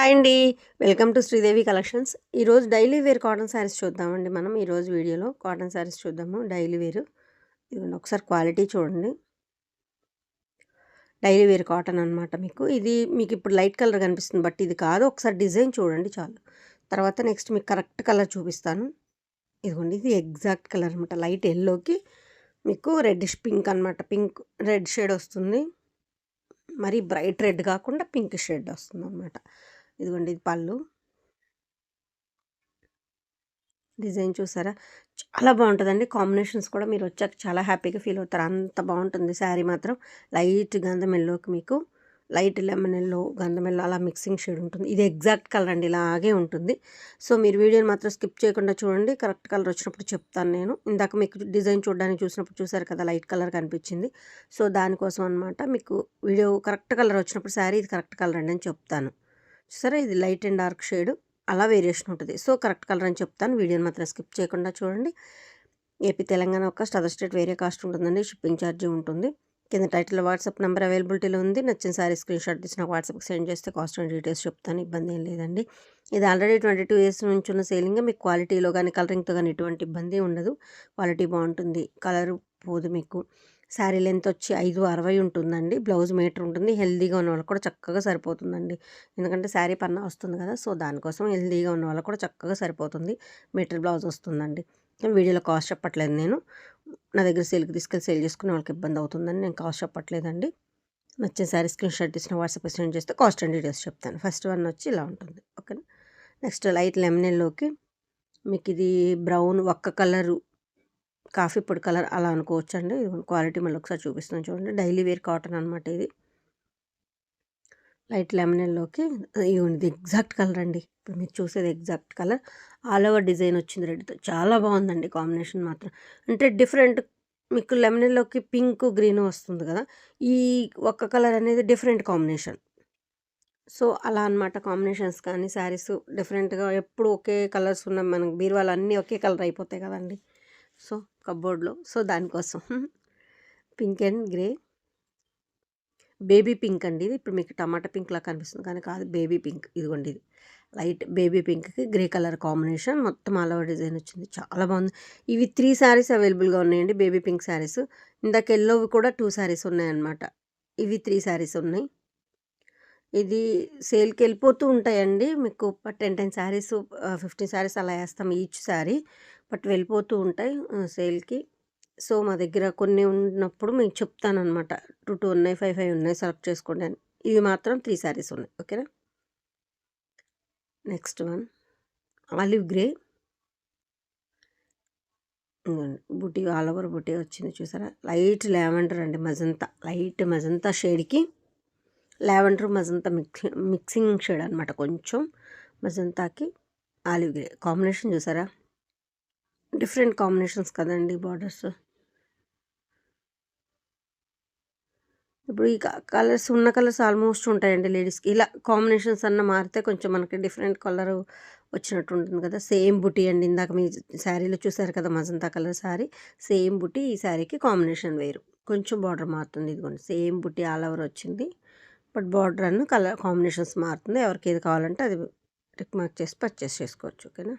Hi అండి. Welcome to Sridevi collections. ఈరోజు daily wear cotton saris చూద్దామండి మనం. ఈరోజు వీడియోలో కాటన్ శారీస్ చూద్దాము డైలీ వేర్. ఇదిగోండి ఒకసారి క్వాలిటీ చూడండి. డైలీ వేర్ కాటన్ అనమాట మీకు. ఇది మీకు ఇప్పుడు లైట్ కలర్ కనిపిస్తుంది బట్ ఇది కాదు. ఒకసారి డిజైన్ చూడండి చాలు. తర్వాత నెక్స్ట్ మీకు కరెక్ట్ కలర్ చూపిస్తాను. ఇదిగోండి ఇది ఎగ్జాక్ట్ కలర్ అనమాట. లైట్ ఎల్లోకి మీకు రెడ్డిష్ పింక్ అనమాట. పింక్ రెడ్ షేడ్ వస్తుంది. మరి బ్రైట్ రెడ్ కాకుండా పింక్ షేడ్ వస్తుంది అనమాట. ఇదిగోండి ఇది పళ్ళు. డిజైన్ చూసారా? చాలా బాగుంటుందండి. కాంబినేషన్స్ కూడా మీరు వచ్చాక చాలా హ్యాపీగా ఫీల్ అవుతారు. అంత బాగుంటుంది శారీ మాత్రం. లైట్ గంధం ఎల్లోకి మీకు లైట్ లెమన్ ఎల్లో, గంధం ఎల్లో అలా మిక్సింగ్ షేడ్ ఉంటుంది. ఇది ఎగ్జాక్ట్ కలర్ అండి. ఇలాగే ఉంటుంది. సో మీరు వీడియోని మాత్రం స్కిప్ చేయకుండా చూడండి. కరెక్ట్ కలర్ వచ్చినప్పుడు చెప్తాను నేను. ఇందాక మీకు డిజైన్ చూడడానికి చూసినప్పుడు చూసారు కదా లైట్ కలర్ కనిపించింది. సో దానికోసం అనమాట మీకు వీడియో కరెక్ట్ కలర్ వచ్చినప్పుడు శారీ ఇది కరెక్ట్ కలర్ అండి అని చెప్తాను. చూసారా ఇది లైట్ అండ్ డార్క్ షేడ్ అలా వేరియేషన్ ఉంటుంది. సో కరెక్ట్ కలర్ అని చెప్తాను. వీడియోని మాత్రం స్కిప్ చేయకుండా చూడండి. AP Telangana cost, other state వేరే కాస్ట్ ఉంటుందండి. షిప్పింగ్ ఛార్జీ ఉంటుంది. కింద టైటిల్లో వాట్సాప్ నెంబర్ అవైలబిలిటీలో ఉంది. నచ్చిన సారీ స్క్రీన్ షాట్ తీసి నాకు వాట్సాప్కి సెండ్ చేస్తే కాస్ట్ అండ్ డీటెయిల్స్ చెప్తాను. ఇబ్బంది ఏం లేదండి. ఇది ఆల్రెడీ 22 ఇయర్స్ నుంచి ఉన్న సేలింగ్. మీకు క్వాలిటీలో కానీ కలరింగ్తో కానీ ఎటువంటి ఇబ్బంది ఉండదు. క్వాలిటీ బాగుంటుంది. కలర్ పోదు మీకు. శారీ లెంత్ వచ్చి 5'60" ఉంటుందండి. బ్లౌజ్ మీటర్ ఉంటుంది. హెల్దీగా ఉన్న వాళ్ళకి కూడా చక్కగా సరిపోతుందండి. ఎందుకంటే శారీ పన్నా వస్తుంది కదా, సో దానికోసం హెల్దీగా ఉన్న వాళ్ళకి కూడా చక్కగా సరిపోతుంది. మీటర్ బ్లౌజ్ వస్తుందండి. వీడియోలో కాస్ట్ చెప్పట్లేదు నేను. నా దగ్గర సేల్కి తీసుకెళ్ళి సేల్ చేసుకునే వాళ్ళకి ఇబ్బంది అవుతుందని నేను కాస్ట్ చెప్పట్లేదండి. నచ్చిన శారీ స్క్రీన్ షాట్ తీసిన వాట్సాప్ సెండ్ చేస్తే కాస్ట్ అండ్ డీటెయిల్స్ చెప్తాను. ఫస్ట్ వన్ వచ్చి ఇలా ఉంటుంది. ఓకేనా. నెక్స్ట్ లైట్ లెమన్ ఎల్లోకి మీకు ఇది బ్రౌన్ ఒక్క కలరు కాఫీ పొడి కలర్ అలా అనుకోవచ్చండి. క్వాలిటీ మళ్ళీ ఒకసారి చూపిస్తున్నాను చూడండి. డైలీ వేర్ కాటన్ అనమాట ఇది. లైట్ లెమన్ ఎల్లోకి ఇది ఎగ్జాక్ట్ కలర్ అండి. ఇప్పుడు మీరు చూసేది exact colour. All over design వచ్చింది రెడ్తో. చాలా బాగుందండి కాంబినేషన్ మాత్రం. అంటే డిఫరెంట్ మీకు లెమన్ ఎల్లోకి పింక్ గ్రీన్ వస్తుంది కదా, ఈ ఒక్క కలర్ అనేది డిఫరెంట్ కాంబినేషన్. సో అలా అనమాట. కాంబినేషన్స్ కానీ శారీస్ డిఫరెంట్గా ఎప్పుడు ఒకే కలర్స్ ఉన్న మనకి బీరువాలు అన్నీ ఒకే కలర్ అయిపోతాయి కదండి. సో కబోర్డ్లో సో దానికోసం pink and grey, baby pink అండి ఇది. ఇప్పుడు మీకు టమాటా పింక్ లా కనిపిస్తుంది కానీ కాదు, బేబీ పింక్. ఇదిగోండి ఇది లైట్ బేబీ పింక్కి గ్రే కలర్ కాంబినేషన్. మొత్తం ఆల్ ఓవర్ డిజైన్ వచ్చింది. చాలా బాగుంది. ఇవి 3 శారీస్ అవైలబుల్గా ఉన్నాయండి. Baby pink saris. ఇందాక ఎల్లోవి కూడా 2 శారీస్ ఉన్నాయన్నమాట. ఇవి 3 శారీస్ ఉన్నాయి. ఇది సేల్కి వెళ్ళిపోతూ ఉంటాయండి. మీకు 10 శారీస్ 15 శారీస్ అలా వేస్తాం ఈచ్ శారీ. బట్ వెళ్ళిపోతూ ఉంటాయి సేల్కి. సో మా దగ్గర కొన్ని ఉన్నప్పుడు మీకు చెప్తానమాట. 2 ఉన్నాయి, 5 ఉన్నాయి, సెలెక్ట్ చేసుకోండి అని. ఇవి మాత్రం 3 శారీస్ ఉన్నాయి. ఓకేనా. Next one olive grey. బుటీ ఆల్ ఓవర్ బుటీ వచ్చింది చూసారా. లైట్ లావెండర్ అండి, మజంతా. లైట్ మజంతా షేడ్కి లావెండర్ మజంతా మిక్సింగ్ షేడ్ అనమాట. కొంచెం మజంతాకి ఆలివ్ గ్రే కాంబినేషన్ చూసారా. డిఫరెంట్ కాంబినేషన్స్ కదండి బార్డర్స్. ఇప్పుడు ఈ కలర్స్ ఉన్న కలర్స్ ఆల్మోస్ట్ ఉంటాయండి లేడీస్కి. ఇలా కాంబినేషన్స్ అన్న మారితే కొంచెం మనకి డిఫరెంట్ కలర్ వచ్చినట్టు ఉంటుంది కదా. సేమ్ బుటీ అండి. ఇందాక మీ శారీలో చూసారు కదా మజంతా కలర్ శారీ. సేమ్ బుటీ ఈ శారీకి కాంబినేషన్ వేరు. కొంచెం బార్డర్ మారుతుంది. ఇదిగోండి సేమ్ బుటీ ఆల్ ఓవర్ వచ్చింది. బట్ బార్డర్ అన్న కలర్ కాంబినేషన్స్ మారుతుంది. ఎవరికి ఏది కావాలంటే అది టిక్ మార్క్ చేసి పర్చేస్ చేసుకోవచ్చు. ఓకేనా.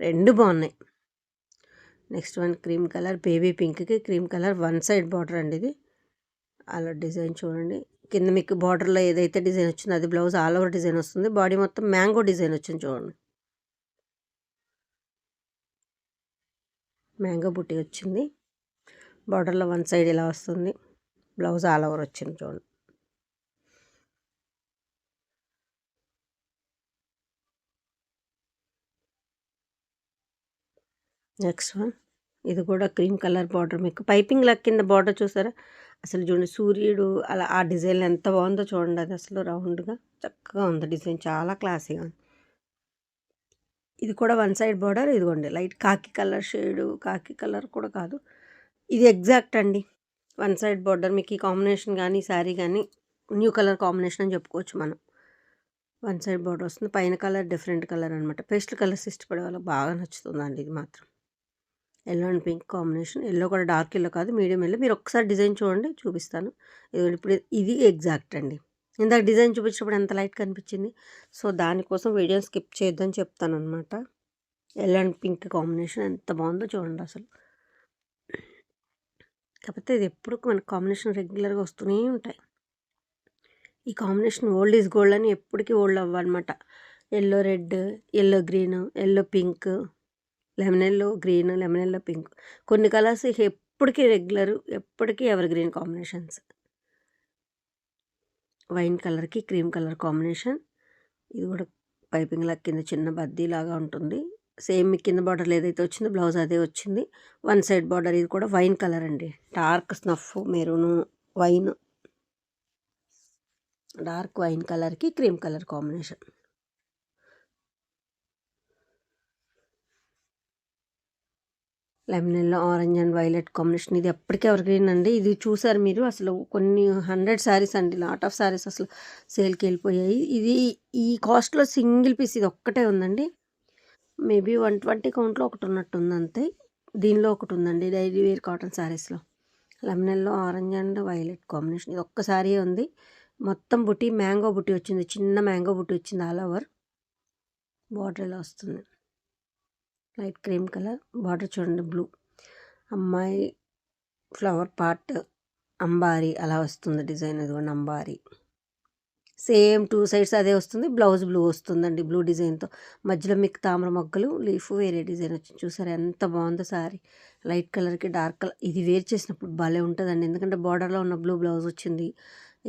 రెండు బాగున్నాయి. Next one cream colour, baby పింక్కి cream colour one side border అండి ఇది. అలా డిజైన్ చూడండి. కింద మీకు బార్డర్లో ఏదైతే డిజైన్ వచ్చిందో అది బ్లౌజ్ ఆల్ ఓవర్ డిజైన్ వస్తుంది. బాడీ మొత్తం మ్యాంగో డిజైన్ వచ్చింది చూడండి. మ్యాంగో బుట్టి వచ్చింది. బార్డర్లో వన్ సైడ్ ఇలా వస్తుంది. బ్లౌజ్ ఆల్ ఓవర్ వచ్చింది చూడండి. నెక్స్ట్ వన్ ఇది కూడా క్రీమ్ కలర్ బార్డర్. మీకు పైపింగ్ లాగా కింద బార్డర్ చూసారా. అసలు చూడండి సూర్యుడు అలా ఆ డిజైన్ ఎంత బాగుందో చూడండి. అది అసలు రౌండ్గా చక్కగా ఉంది డిజైన్. చాలా క్లాసీగా ఉంది. ఇది కూడా వన్ సైడ్ బార్డర్. ఇదిగోండి లైట్ కాకి కలర్ షేడు. కాకి కలర్ కూడా కాదు, ఇది ఎగ్జాక్ట్ అండి. One side border. మీకు ఈ కాంబినేషన్ కానీ శారీ కానీ న్యూ కలర్ కాంబినేషన్ అని చెప్పుకోవచ్చు మనం. వన్ సైడ్ బార్డర్ వస్తుంది. పైన కలర్ డిఫరెంట్ కలర్ అనమాట. పేస్టల్ కలర్స్ ఇష్టపడే వాళ్ళకి బాగా నచ్చుతుందండి ఇది మాత్రం. Yellow and pink combination. Yellow కూడా డార్క్ ఎల్లో కాదు, మీడియం ఎల్లో. మీరు ఒకసారి డిజైన్ చూడండి, చూపిస్తాను. ఇప్పుడు ఇది ఎగ్జాక్ట్ అండి. ఇందాక డిజైన్ చూపించినప్పుడు ఎంత లైట్ కనిపించింది. సో, దానికోసం వీడియోని స్కిప్ చేయొద్దని చెప్తాననమాట. యెల్లో అండ్ పింక్ కాంబినేషన్ ఎంత బాగుందో చూడండి అసలు. కాకపోతే ఇది ఎప్పుడు మనకు కాంబినేషన్ రెగ్యులర్గా వస్తూనే ఉంటాయి. ఈ కాంబినేషన్ ఓల్డ్ ఈజ్ గోల్డ్ అని ఎప్పటికీ ఓల్డ్ అవ్వనమాట. Yellow red, yellow green, yellow pink, lemon yellow green, lemon yellow pink. కొన్ని కలర్స్ ఎప్పటికీ రెగ్యులర్, ఎప్పటికీ ఎవర్ గ్రీన్ కాంబినేషన్స్. వైన్ కలర్కి క్రీమ్ కలర్ కాంబినేషన్. ఇది కూడా పైపింగ్ లాగా కింద చిన్న బద్దీ లాగా ఉంటుంది. సేమ్ మీ కింద బార్డర్ ఏదైతే వచ్చిందో బ్లౌజ్ అదే వచ్చింది. వన్ సైడ్ బార్డర్ ఇది కూడా వైన్ కలర్ అండి. Dark snuff maroon wine, dark wine కలర్కి cream colour combination. Lemon yellow, orange and violet combination. ఇది ఎప్పటికీ ఎవర్ గ్రీన్ అండి. ఇది చూసారు మీరు, అసలు కొన్ని 100 శారీస్ అండి, లాట్ ఆఫ్ శారీస్ అసలు సేల్కి వెళ్ళిపోయాయి. ఇది ఈ కాస్ట్లో సింగిల్ పీస్ ఇది ఒక్కటే ఉందండి. మేబీ 120 కౌంట్లో ఒకటి ఉన్నట్టుంది అంతే. దీనిలో ఒకటి ఉందండి డైలీ వేర్ కాటన్ శారీస్లో. Lemon yellow, orange and violet combination. ఇది ఒక్క శారీ ఉంది. మొత్తం బుటీ మ్యాంగో బుటీ వచ్చింది, చిన్న మ్యాంగో బుటీ వచ్చింది ఆల్ ఓవర్. బార్డర్ ఇలా వస్తుంది, లైట్ క్రీమ్ కలర్ బార్డర్ చూడండి, బ్లూ అమ్మాయి ఫ్లవర్ పార్ట్ అంబారీ అలా వస్తుంది డిజైన్. ఇదిగోండి అంబారీ, సేమ్ 2 సైడ్స్ అదే వస్తుంది. బ్లౌజ్ బ్లూ వస్తుందండి, బ్లూ డిజైన్తో. మధ్యలో మీకు తామర మొగ్గలు లీఫ్ వేరే డిజైన్ వచ్చింది. చూసారు ఎంత బాగుందో సారీ. లైట్ కలర్కి డార్క్ కలర్, ఇది వేర్ చేసినప్పుడు భలే ఉంటుందండి. ఎందుకంటే బార్డర్లో ఉన్న బ్లూ బ్లౌజ్ వచ్చింది.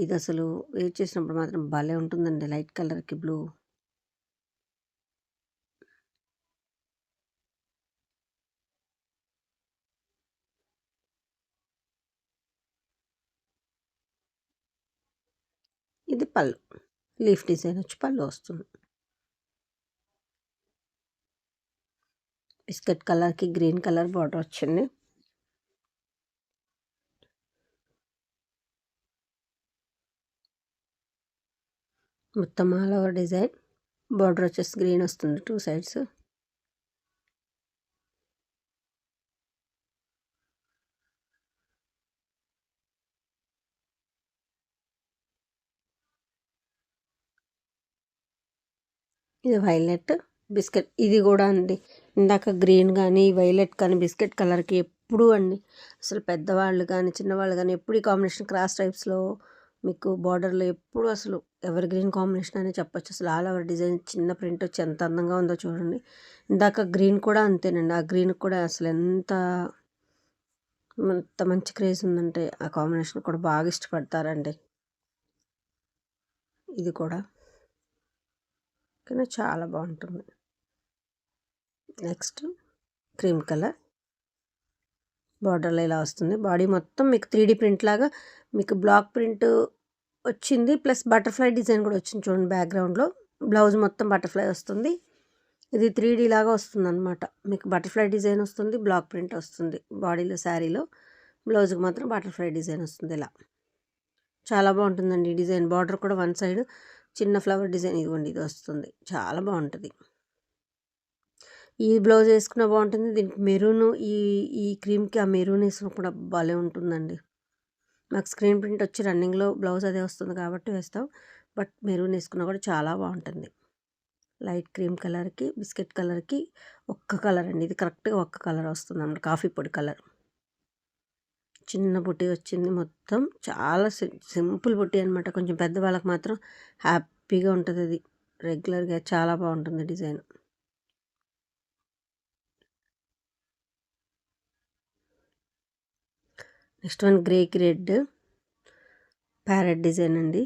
ఇది అసలు వేర్ చేసినప్పుడు మాత్రం భలే ఉంటుందండి, లైట్ కలర్కి బ్లూ. ఇది పళ్ళు, లీఫ్ డిజైన్ వచ్చి పళ్ళు వస్తుంది. బిస్కెట్ కలర్కి గ్రీన్ కలర్ బార్డర్ వచ్చింది. మొత్తం ఆల్ ఓవర్ డిజైన్. బార్డర్ వచ్చేసి గ్రీన్ వస్తుంది 2 సైడ్స్. ఇది వైలెట్ బిస్కెట్. ఇది కూడా అండి, ఇందాక గ్రీన్ కానీ వైలెట్ కానీ బిస్కెట్ కలర్కి ఎప్పుడు అండి, అసలు పెద్దవాళ్ళు కానీ చిన్నవాళ్ళు కానీ ఎప్పుడు ఈ కాంబినేషన్ క్రాస్ టైప్స్లో మీకు బార్డర్లో ఎప్పుడు అసలు ఎవర్ గ్రీన్ కాంబినేషన్ అని చెప్పొచ్చు. అసలు ఆల్ ఓవర్ డిజైన్ చిన్న ప్రింట్ వచ్చి ఎంత అందంగా ఉందో చూడండి. ఇందాక గ్రీన్ కూడా అంతేనండి, ఆ గ్రీన్ కూడా అసలు ఎంత మంచి క్రేజ్ ఉందంటే ఆ కాంబినేషన్ కూడా బాగా ఇష్టపడతారండి. ఇది కూడా కానీ చాలా బాగుంటుంది. నెక్స్ట్ క్రీమ్ కలర్ బార్డర్లో ఇలా వస్తుంది. బాడీ మొత్తం మీకు 3D ప్రింట్ లాగా మీకు బ్లాక్ ప్రింట్ వచ్చింది, ప్లస్ బటర్ఫ్లై డిజైన్ కూడా వచ్చింది చూడండి బ్యాక్గ్రౌండ్లో. బ్లౌజ్ మొత్తం బటర్ఫ్లై వస్తుంది. ఇది 3D లాగా వస్తుంది అనమాట. మీకు బటర్ఫ్లై డిజైన్ వస్తుంది, బ్లాక్ ప్రింట్ వస్తుంది బాడీలో, శారీలో. బ్లౌజ్కి మాత్రం బటర్ఫ్లై డిజైన్ వస్తుంది ఇలా. చాలా బాగుంటుందండి ఈ డిజైన్. బార్డర్ కూడా వన్ సైడ్ చిన్న ఫ్లవర్ డిజైన్ ఇదిగోండి ఇది వస్తుంది, చాలా బాగుంటుంది. ఈ బ్లౌజ్ వేసుకున్న బాగుంటుంది. దీనికి మెరూన్, ఈ ఈ క్రీమ్కి ఆ మెరూన్ వేసుకున్న కూడా భలే ఉంటుందండి. మాకు స్క్రీన్ ప్రింట్ వచ్చి రన్నింగ్లో బ్లౌజ్ అదే వస్తుంది కాబట్టి వేస్తాం. బట్ మెరూన్ వేసుకున్నా కూడా చాలా బాగుంటుంది. లైట్ క్రీమ్ కలర్కి బిస్కెట్ కలర్కి ఒక్క కలర్ అండి, ఇది కరెక్ట్గా ఒక్క కలర్ వస్తుంది అన్నమాట, కాఫీ పొడి కలర్. చిన్న బుట్టి వచ్చింది, మొత్తం చాలా సింపుల్ బుట్టి అనమాట. కొంచెం పెద్దవాళ్ళకి మాత్రం హ్యాపీగా ఉంటుంది అది. రెగ్యులర్గా చాలా బాగుంటుంది డిజైన్. నెక్స్ట్ వన్ గ్రేకి రెడ్ ప్యారెట్ డిజైన్ అండి.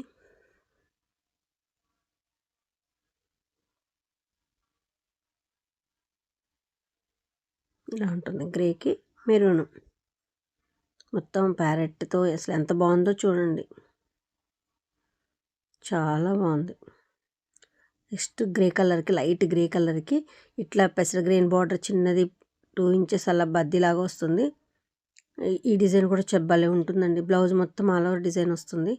ఇలా ఉంటుంది, గ్రేకి మెరూన్ మొత్తం ప్యారెట్తో అసలు ఎంత బాగుందో చూడండి, చాలా బాగుంది. నెక్స్ట్ గ్రే కలర్కి, లైట్ గ్రే కలర్కి ఇట్లా పెసర గ్రీన్ బార్డర్ చిన్నది 2 ఇంచెస్ అలా బద్దీలాగా వస్తుంది. ఈ డిజైన్ కూడా భలే ఉంటుందండి. బ్లౌజ్ మొత్తం ఆల్ ఓవర్ డిజైన్ వస్తుంది.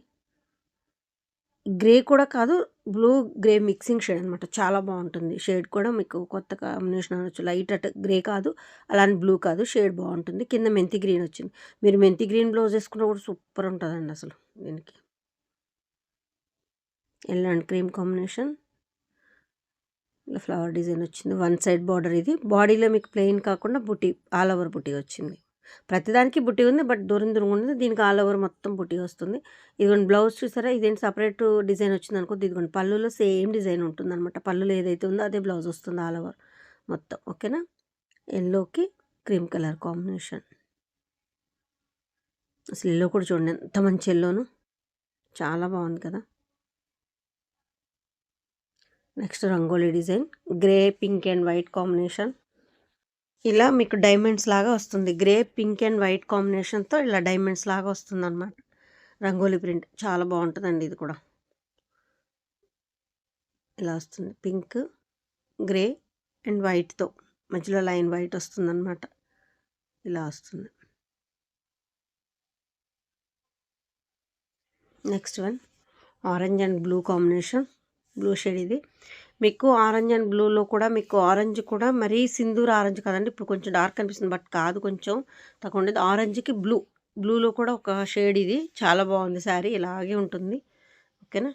గ్రే కూడా కాదు, బ్లూ గ్రే మిక్సింగ్ షేడ్ అనమాట, చాలా బాగుంటుంది. షేడ్ కూడా మీకు కొత్త కాంబినేషన్ అనొచ్చు. లైట్ అట్ గ్రే కాదు, అలానే బ్లూ కాదు, షేడ్ బాగుంటుంది. కింద మెంతి గ్రీన్ వచ్చింది. మీరు మెంతి గ్రీన్ బ్లౌజ్ వేసుకున్నా కూడా సూపర్ ఉంటుందండి అసలు దీనికి. Yellow and cream combination. ఇలా ఫ్లవర్ డిజైన్ వచ్చింది. వన్ సైడ్ బార్డర్ ఇది. బాడీలో మీకు ప్లెయిన్ కాకుండా బుటీ, ఆల్ ఓవర్ బుటీ వచ్చింది. ప్రతిదానికి బుటీ ఉంది, బట్ దూరం దూరం ఉంది. దీనికి ఆల్ ఓవర్ మొత్తం బుటీ వస్తుంది. ఇదిగోండి బ్లౌజ్ చూసారా, ఇదేంటి సపరేట్ డిజైన్ వచ్చింది అనుకో. ఇదిగోండి పళ్ళులో సేమ్ డిజైన్ ఉంటుందన్నమాట. పళ్ళులో ఏదైతే ఉందో అదే బ్లౌజ్ వస్తుంది ఆల్ ఓవర్ మొత్తం. ఓకేనా. ఎల్లోకి క్రీమ్ కలర్ కాంబినేషన్. అసలు ఎల్లో కూడా చూడండి ఎంత మంచి ఎల్లోను, చాలా బాగుంది కదా. Next rangoli design, grey pink and white combination. ఇలా మీకు డైమండ్స్ లాగా వస్తుంది. గ్రే పింక్ అండ్ వైట్ కాంబినేషన్తో ఇలా డైమండ్స్ లాగా వస్తుంది అనమాట. రంగోలీ ప్రింట్ చాలా బాగుంటుందండి. ఇది కూడా ఇలా వస్తుంది. పింక్, గ్రే అండ్ వైట్తో మధ్యలో లైన్ వైట్ వస్తుంది అనమాట. ఇలా వస్తుంది. Next one orange and blue combination. Blue shade ఇది. మీకు ఆరెంజ్ అండ్ బ్లూలో కూడా మీకు ఆరెంజ్ కూడా మరీ సింధూర్ ఆరెంజ్ కదండి. ఇప్పుడు కొంచెం డార్క్ అనిపిస్తుంది, బట్ కాదు, కొంచెం తక్కువ ఉండేది. ఆరెంజ్కి బ్లూలో కూడా ఒక షేడ్ ఇది. చాలా బాగుంది శారీ, ఇలాగే ఉంటుంది. ఓకేనా.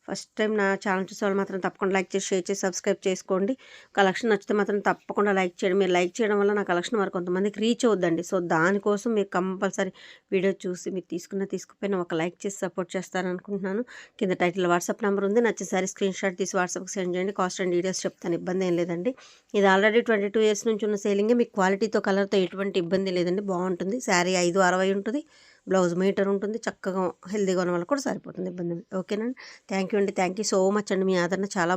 ఫస్ట్ టైం నా ఛానల్ చూసే వాళ్ళు మాత్రం తప్పకుండా లైక్ చేసి, షేర్ చేసి, సబ్స్క్రైబ్ చేసుకోండి. కలెక్షన్ నచ్చితే మాత్రం తప్పకుండా లైక్ చేయండి. మీరు లైక్ చేయడం వల్ల నా కలెక్షన్ మరి కొంతమందికి రీచ్ అవుద్దండి. సో దానికోసం మీరు కంపల్సరీ వీడియో చూసి మీరు తీసుకుపోయినా ఒక లైక్ చేసి సపోర్ట్ చేస్తారనుకుంటున్నాను. కింద టైటిల్ వాట్సాప్ నెంబర్ ఉంది. నచ్చేసారి స్క్రీన్ షాట్ తీసి వాట్సాప్కి సెండ్ చేయండి. కాస్ట్ అండ్ డీటెయిల్స్ చెప్తాను, ఇబ్బంది ఏం లేదండి. ఇది ఆల్రెడీ 22 ఇయర్స్ నుంచి ఉన్న సేలింగే. మీకు క్వాలిటీతో కలర్తో ఎటువంటి ఇబ్బంది లేదండి. బాగుంటుంది. శారీ 560 ఉంటుంది. బ్లౌజ్ మీటర్ ఉంటుంది. చక్కగా హెల్దీగా ఉన్న వాళ్ళకి కూడా సరిపోతుంది, ఇబ్బంది. ఓకేనండి. థ్యాంక్ యూ అండి. థ్యాంక్ యూ సో మచ్ అండి. మీ ఆదరణ చాలా